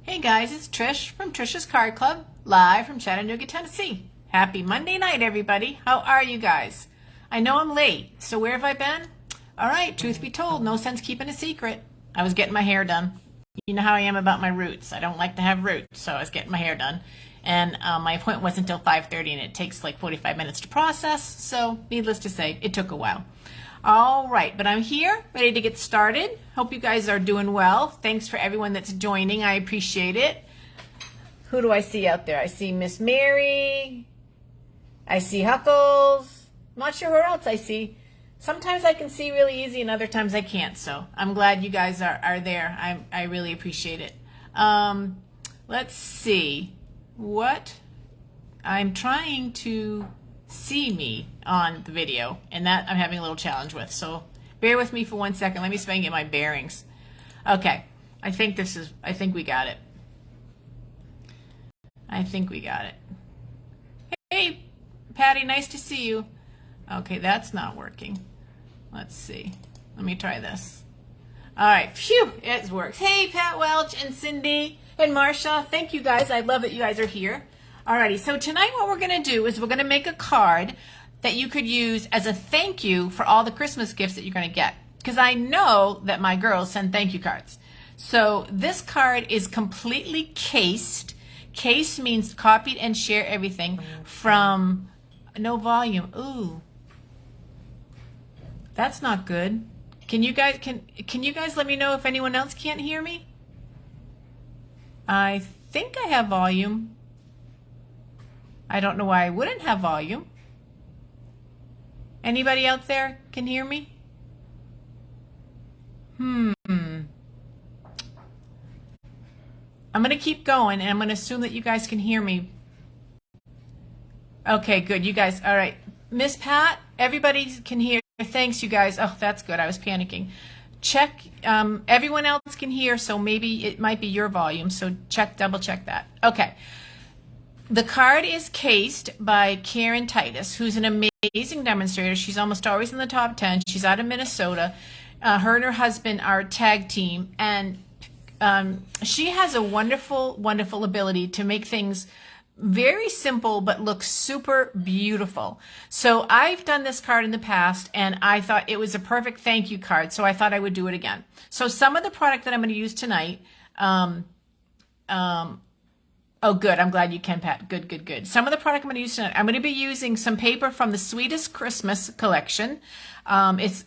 Hey guys, it's Trish from Trish's Card Club, live from Chattanooga, Tennessee. Happy Monday night, everybody. How are you guys? I know I'm late, so where have I been? All right, truth be told, no sense keeping a secret. I was getting my hair done. You know how I am about my roots. I don't like to have roots, so I was getting my hair done. And my appointment wasn't until 5:30, and it takes like 45 minutes to process, so needless to say, it took a while. All right, but I'm here, ready to get started. Hope you guys are doing well. Thanks for everyone that's joining. I appreciate it. Who do I see out there? I see Miss Mary. I see Huckles. I'm not sure who else I see. Sometimes I can see really easy and other times I can't, so I'm glad you guys are there. I really appreciate it. Let's see. What? I'm trying to see me on the video, and that I'm having a little challenge with, so bear with me for 1 second. Let me see if I can get my bearings. Okay, I think we got it. I think we got it. Hey Patty, nice to see you. Okay, that's not working. Let's see, let me try this. All right, phew, it works. Hey Pat Welch and Cindy and Marsha, thank you guys. I love that you guys are here. Alrighty, so tonight what we're going to do is we're going to make a card that you could use as a thank you for all the Christmas gifts that you're going to get. Because I know that my girls send thank you cards. So this card is completely cased. Case means copied and share everything from no volume. Ooh, that's not good. Can you guys let me know if anyone else can't hear me? I think I have volume. I don't know why I wouldn't have volume. Anybody out there can hear me? I'm going to keep going, and I'm going to assume that you guys can hear me. Okay, good. You guys, all right. Miss Pat, everybody can hear. Thanks, you guys. Oh, that's good. I was panicking. Check. Everyone else can hear, so maybe it might be your volume. So double check that. Okay. The card is cased by Karen Titus, who's an amazing demonstrator. She's almost always in the top 10. She's out of Minnesota. Her and her husband are a tag team, and she has a wonderful, wonderful ability to make things very simple but look super beautiful. So I've done this card in the past, and I thought it was a perfect thank you card, so I thought I would do it again. So some of the product that I'm going to use tonight, oh, good. I'm glad you can, Pat. Good, good, good. Some of the product I'm going to use tonight, I'm going to be using some paper from the Sweetest Christmas collection. It's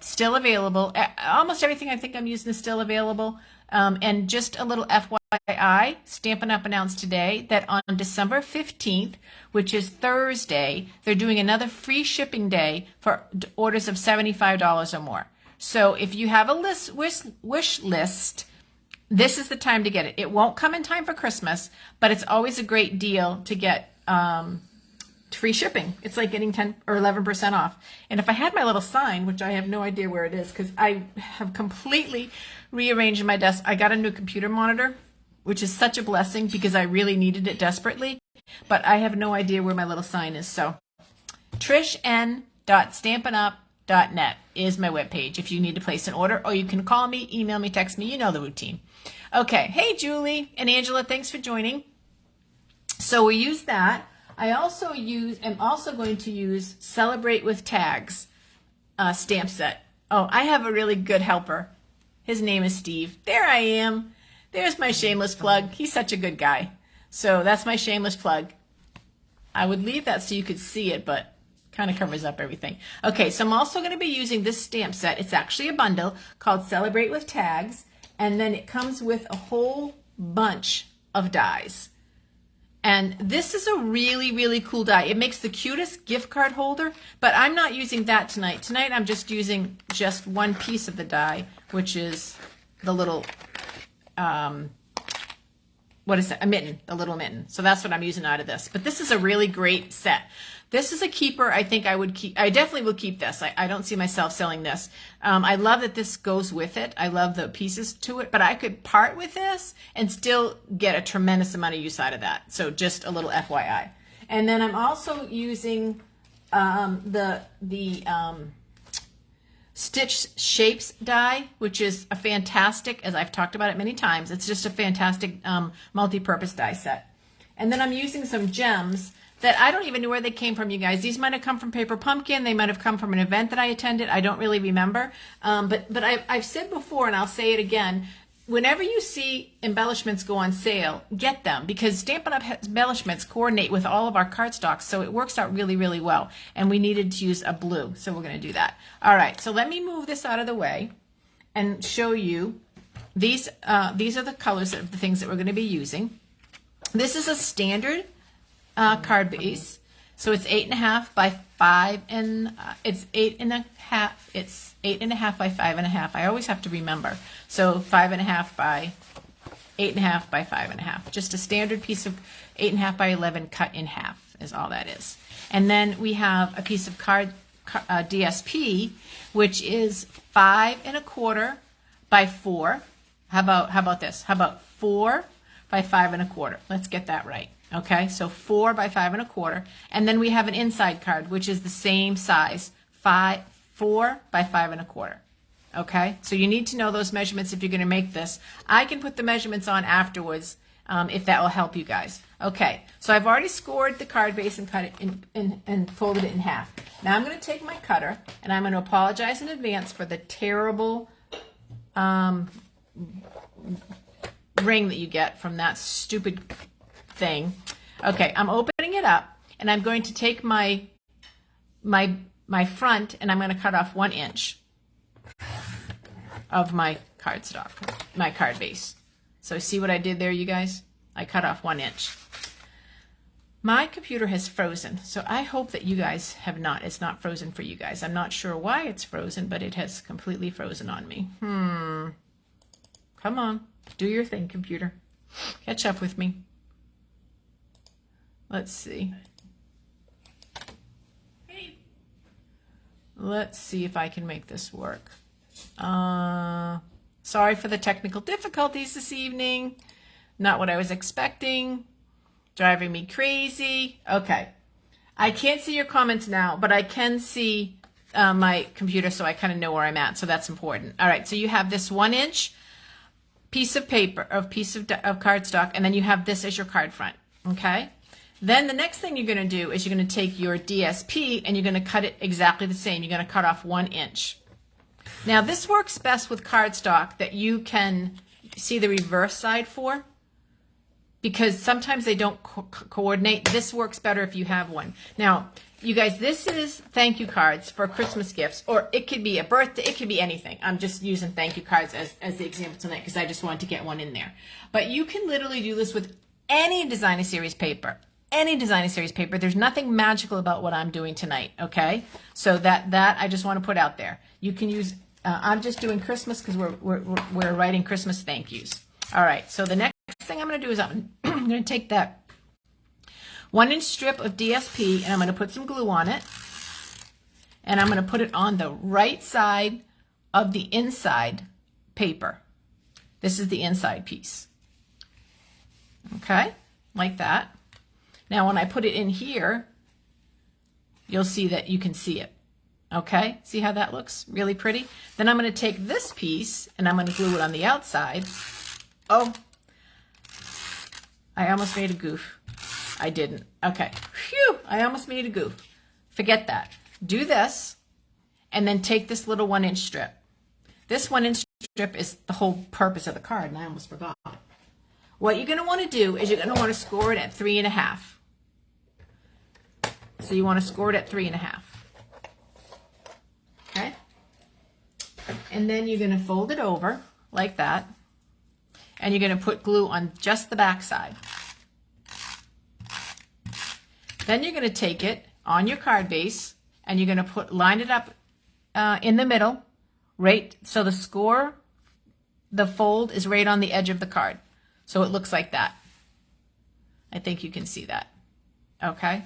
still available. Almost everything I think I'm using is still available. And just a little FYI, Stampin' Up! Announced today that on December 15th, which is Thursday, they're doing another free shipping day for orders of $75 or more. So if you have a wish list, this is the time to get it. It won't come in time for Christmas, but it's always a great deal to get free shipping. It's like getting 10 or 11% off. And if I had my little sign, which I have no idea where it is because I have completely rearranged my desk. I got a new computer monitor, which is such a blessing because I really needed it desperately, but I have no idea where my little sign is. So trishn.stampinup.net is my webpage if you need to place an order, or you can call me, email me, text me. You know the routine. Okay. Hey, Julie and Angela, thanks for joining. So we use that. I'm also going to use Celebrate with Tags stamp set. Oh, I have a really good helper. His name is Steve. There I am. There's my shameless plug. He's such a good guy. So that's my shameless plug. I would leave that so you could see it, but kind of covers up everything. Okay, so I'm also going to be using this stamp set. It's actually a bundle called Celebrate with Tags, and then it comes with a whole bunch of dies. And this is a really, really cool die. It makes the cutest gift card holder, but I'm not using that tonight. Tonight I'm just using just one piece of the die, which is the little, what is that? A mitten, the little mitten. So that's what I'm using out of this. But this is a really great set. This is a keeper. I think I would keep. I definitely will keep this. I don't see myself selling this. I love that this goes with it. I love the pieces to it, but I could part with this and still get a tremendous amount of use out of that. So just a little FYI. And then I'm also using the Stitch Shapes die, which is a fantastic, as I've talked about it many times, it's just a fantastic multi-purpose die set. And then I'm using some gems that I don't even know where they came from, you guys. These might have come from Paper Pumpkin. They might have come from an event that I attended. I don't really remember. But I've said before, and I'll say it again, whenever you see embellishments go on sale, get them, because Stampin' Up! Embellishments coordinate with all of our cardstocks, so it works out really, really well. And we needed to use a blue, so we're going to do that. All right, so let me move this out of the way and show you these. These are the colors of the things that we're going to be using. This is a standard card base, so it's 8.5 by 5, and it's 8.5. It's 8.5 by 5.5. I always have to remember. So 5.5 by 8.5 by 5.5. Just a standard piece of 8.5 by 11 cut in half is all that is. And then we have a piece of DSP, which is 5.25 by 4. How about this? How about 4 by 5.25? Let's get that right. Okay, so 4 by 5.25, and then we have an inside card, which is the same size, 4 by 5.25. Okay, so you need to know those measurements if you're going to make this. I can put the measurements on afterwards if that will help you guys. Okay, so I've already scored the card base and cut it and folded it in half. Now I'm going to take my cutter, and I'm going to apologize in advance for the terrible ring that you get from that stupid thing. Okay, I'm opening it up, and I'm going to take my front, and I'm going to cut off 1 inch of my cardstock, my card base. So see what I did there, you guys? I cut off 1 inch. My computer has frozen, so I hope that you guys have not. It's not frozen for you guys. I'm not sure why it's frozen, but it has completely frozen on me. Come on, do your thing, computer. Catch up with me. Let's see. Let's see if I can make this work. Sorry for the technical difficulties this evening. Not what I was expecting. Driving me crazy. Okay. I can't see your comments now, but I can see my computer, so I kind of know where I'm at, so that's important. All right, so you have this 1 inch piece of paper, of cardstock, and then you have this as your card front, okay? Then the next thing you're going to do is you're going to take your DSP and you're going to cut it exactly the same. You're going to cut off 1 inch. Now this works best with cardstock that you can see the reverse side for, because sometimes they don't coordinate. This works better if you have one. Now, you guys, this is thank you cards for Christmas gifts, or it could be a birthday, it could be anything. I'm just using thank you cards as the example tonight because I just wanted to get one in there. But you can literally do this with any designer series paper. Any designer series paper. There's nothing magical about what I'm doing tonight, okay? So that I just want to put out there. You can use, I'm just doing Christmas because we're writing Christmas thank yous. All right, so the next thing I'm going to do is I'm going to take that 1 inch strip of DSP and I'm going to put some glue on it. And I'm going to put it on the right side of the inside paper. This is the inside piece. Okay, like that. Now when I put it in here, you'll see that you can see it. Okay, see how that looks? Really pretty. Then I'm going to take this piece and I'm going to glue it on the outside. Oh, I almost made a goof. I didn't. Okay, phew, I almost made a goof. Forget that. Do this and then take this little 1 inch strip. This 1 inch strip is the whole purpose of the card, and I almost forgot. What you're going to want to do is you're going to want to score it at 3.5. So you want to score it at 3.5. Okay? And then you're going to fold it over like that. And you're going to put glue on just the back side. Then you're going to take it on your card base and you're going to line it up in the middle, right? So the fold is right on the edge of the card. So it looks like that. I think you can see that. Okay.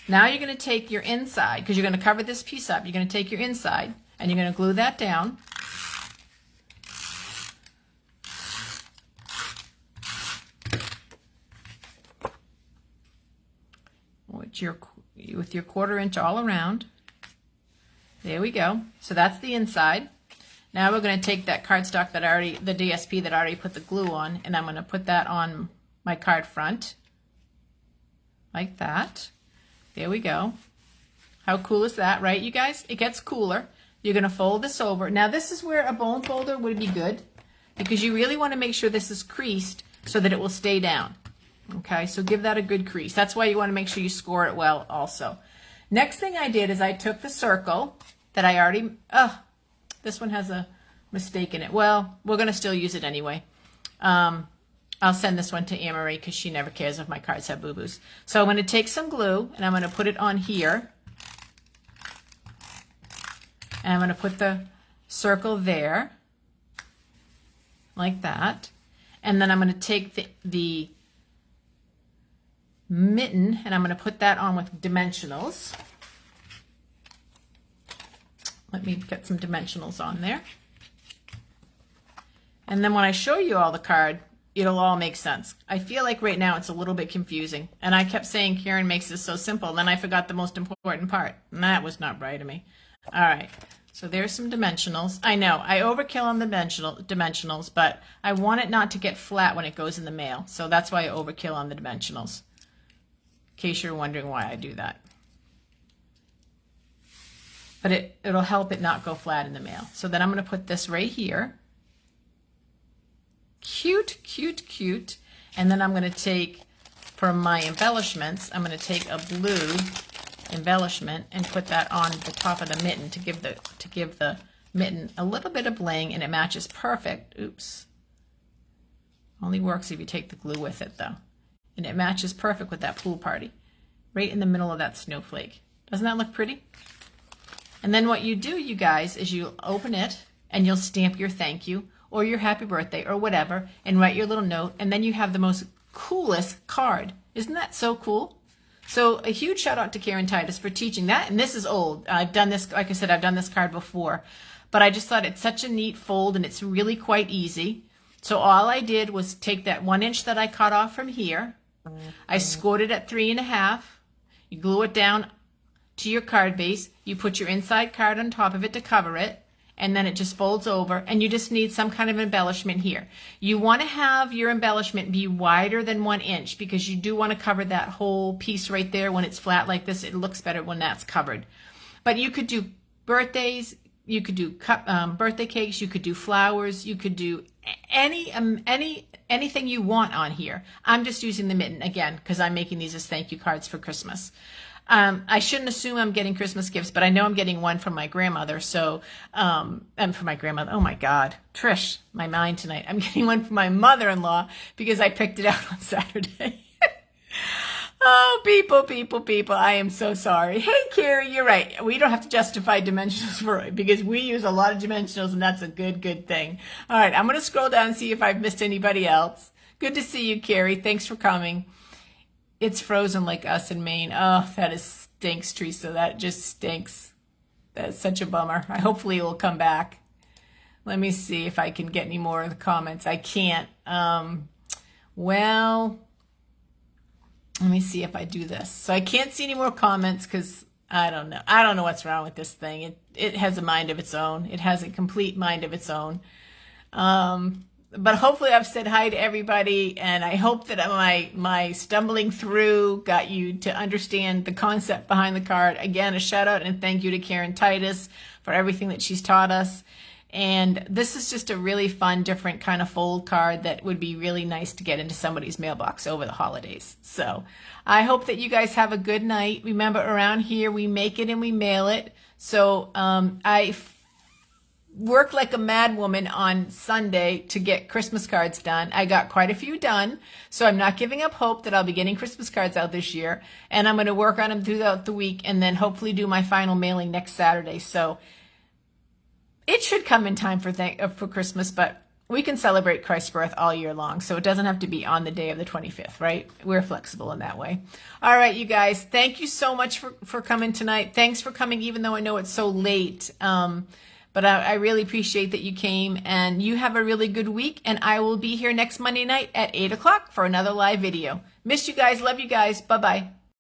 Now you're going to take your inside, because you're going to cover this piece up. You're going to take your inside and you're going to glue that down. With your 1/4 inch all around. There we go. So that's the inside. Now we're going to take that cardstock that the DSP that I already put the glue on, and I'm going to put that on my card front. Like that. There we go. How cool is that, right, you guys? It gets cooler. You're going to fold this over. Now this is where a bone folder would be good, because you really want to make sure this is creased so that it will stay down. Okay, so give that a good crease. That's why you want to make sure you score it well also. Next thing I did is I took the circle that I already, this one has a mistake in it. Well, we're going to still use it anyway. I'll send this one to Anne-Marie because she never cares if my cards have boo-boos. So I'm going to take some glue and I'm going to put it on here. And I'm going to put the circle there, like that. And then I'm going to take the mitten and I'm going to put that on with dimensionals. Let me get some dimensionals on there. And then when I show you all the card, it'll all make sense. I feel like right now it's a little bit confusing. And I kept saying Karen makes this so simple. Then I forgot the most important part. And that was not right of me. All right. So there's some dimensionals. I know I overkill on the dimensionals, but I want it not to get flat when it goes in the mail. So that's why I overkill on the dimensionals. In case you're wondering why I do that. But it'll help it not go flat in the mail. So then I'm going to put this right here. Cute, cute, cute. And then I'm going to take, for my embellishments, I'm going to take a blue embellishment and put that on the top of the mitten to give the mitten a little bit of bling, and it matches perfect. Oops. Only works if you take the glue with it though. And it matches perfect with that pool party. Right in the middle of that snowflake. Doesn't that look pretty? And then what you do, you guys, is you open it and you'll stamp your thank you or your happy birthday or whatever and write your little note, and then you have the most coolest card. Isn't that so cool? So a huge shout out to Karen Titus for teaching that. And this is old. I've done this, like I said, I've done this card before, but I just thought it's such a neat fold and it's really quite easy. So all I did was take that 1 inch that I cut off from here. I scored it at 3.5. You glue it down to your card base. You put your inside card on top of it to cover it. And then it just folds over, and you just need some kind of embellishment here. You want to have your embellishment be wider than 1 inch because you do want to cover that whole piece right there. When it's flat like this, it looks better when that's covered. But you could do birthdays, you could do birthday cakes, you could do flowers, you could do anything you want on here. I'm just using the mitten again because I'm making these as thank you cards for Christmas. I shouldn't assume I'm getting Christmas gifts, but I know I'm getting one from my grandmother. So, and for my grandmother, oh my God, Trish, my mind tonight. I'm getting one from my mother-in-law because I picked it out on Saturday. Oh, people, I am so sorry. Hey, Carrie, you're right. We don't have to justify dimensionals for it because we use a lot of dimensionals, and that's a good thing. All right, I'm going to scroll down and see if I've missed anybody else. Good to see you, Carrie. Thanks for coming. It's frozen like us in Maine. Oh, that stinks, Teresa. That just stinks. That's such a bummer. Hopefully it will come back. Let me see if I can get any more of the comments. I can't. Well, let me see if I do this. So I can't see any more comments because I don't know. I don't know what's wrong with this thing. It has a mind of its own. It has a complete mind of its own. But hopefully I've said hi to everybody, and I hope that my stumbling through got you to understand the concept behind the card. Again, a shout out and thank you to Karen Titus for everything that she's taught us. And this is just a really fun, different kind of fold card that would be really nice to get into somebody's mailbox over the holidays. So I hope that you guys have a good night. Remember, around here, we make it and we mail it. So I worked like a mad woman on Sunday to get Christmas cards done. I got quite a few done, so I'm not giving up hope that I'll be getting Christmas cards out this year, and I'm going to work on them throughout the week and then hopefully do my final mailing next Saturday. So it should come in time for Christmas, but we can celebrate Christ's birth all year long, so it doesn't have to be on the day of the 25th, right? We're flexible in that way. All right, you guys, thank you so much for coming tonight. Thanks for coming, even though I know it's so late. But I really appreciate that you came, and you have a really good week, and I will be here next Monday night at 8 o'clock for another live video. Miss you guys. Love you guys. Bye-bye.